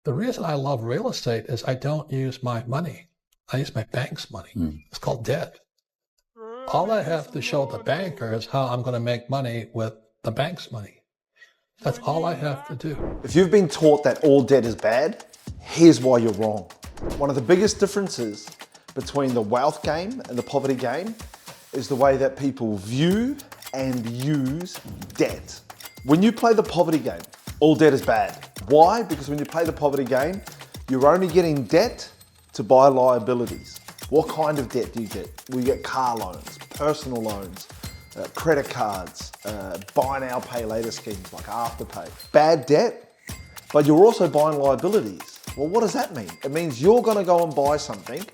The reason I love real estate is I don't use my money. I use my bank's money. It's called debt. All I have to show the banker is how I'm going to make money with the bank's money. That's all I have to do. If you've been taught that all debt is bad, here's why you're wrong. One of the biggest differences between the wealth game and the poverty game is the way that people view and use debt. When you play the poverty game, all debt is bad. Why? Because when you play the poverty game, you're only getting debt to buy liabilities. What kind of debt do you get? Well, you get car loans, personal loans, credit cards, buy now, pay later schemes like Afterpay. Bad debt, but you're also buying liabilities. Well, what does that mean? It means you're gonna go and buy something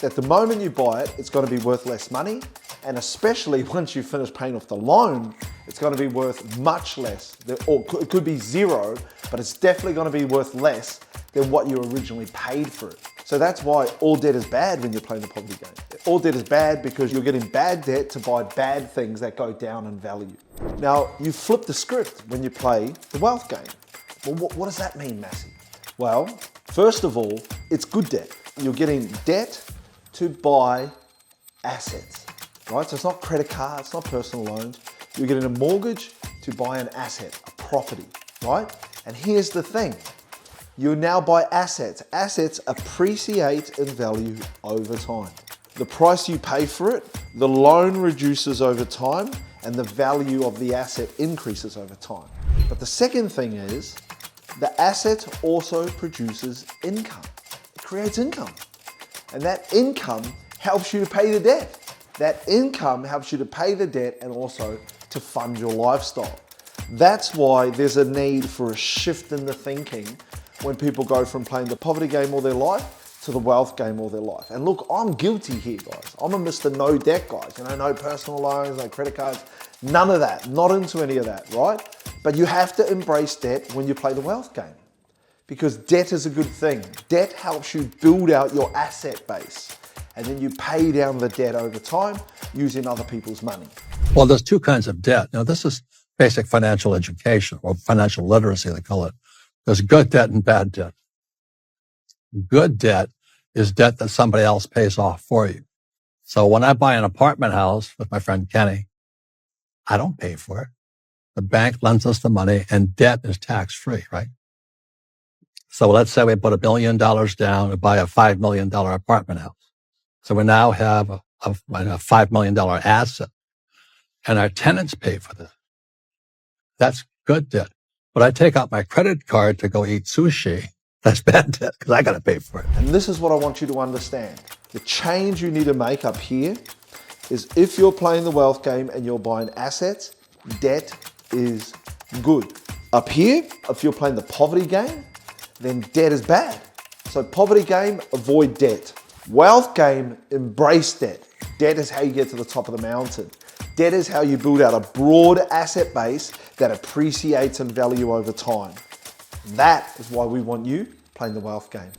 that the moment you buy it, it's gonna be worth less money, and especially once you finish paying off the loan, it's gonna be worth much less, or it could be zero, but it's definitely gonna be worth less than what you originally paid for it. So that's why all debt is bad when you're playing the poverty game. All debt is bad because you're getting bad debt to buy bad things that go down in value. Now, you flip the script when you play the wealth game. Well, what does that mean, Massey? Well, first of all, it's good debt. You're getting debt to buy assets, right? So it's not credit cards, it's not personal loans. You're getting a mortgage to buy an asset, a property, right? And here's the thing. You now buy assets. Assets appreciate in value over time. The price you pay for it, the loan reduces over time, and the value of the asset increases over time. But the second thing is, the asset also produces income. It creates income. And that income helps you to pay the debt. That income helps you to pay the debt and also to fund your lifestyle. That's why there's a need for a shift in the thinking when people go from playing the poverty game all their life to the wealth game all their life. And look, I'm guilty here, guys. I'm a Mr. No debt guy. You know, no personal loans, no credit cards, none of that. Not into any of that, right? But you have to embrace debt when you play the wealth game because debt is a good thing. Debt helps you build out your asset base and then you pay down the debt over time using other people's money. Well, there's two kinds of debt. Now, this is basic financial education or financial literacy, they call it. There's good debt and bad debt. Good debt is debt that somebody else pays off for you. So when I buy an apartment house with my friend Kenny, I don't pay for it. The bank lends us the money and debt is tax-free, right? So let's say we put $1 million down to buy a $5 million apartment house. So we now have a $5 million asset and our tenants pay for this. That's good debt. But I take out my credit card to go eat sushi. That's bad debt because I got to pay for it. And this is what I want you to understand. The change you need to make up here is if you're playing the wealth game and you're buying assets, debt is good. Up here, if you're playing the poverty game, then debt is bad. So poverty game, avoid debt. Wealth game, embrace debt. Debt is how you get to the top of the mountain. Debt is how you build out a broad asset base that appreciates in value over time. That is why we want you playing the wealth game.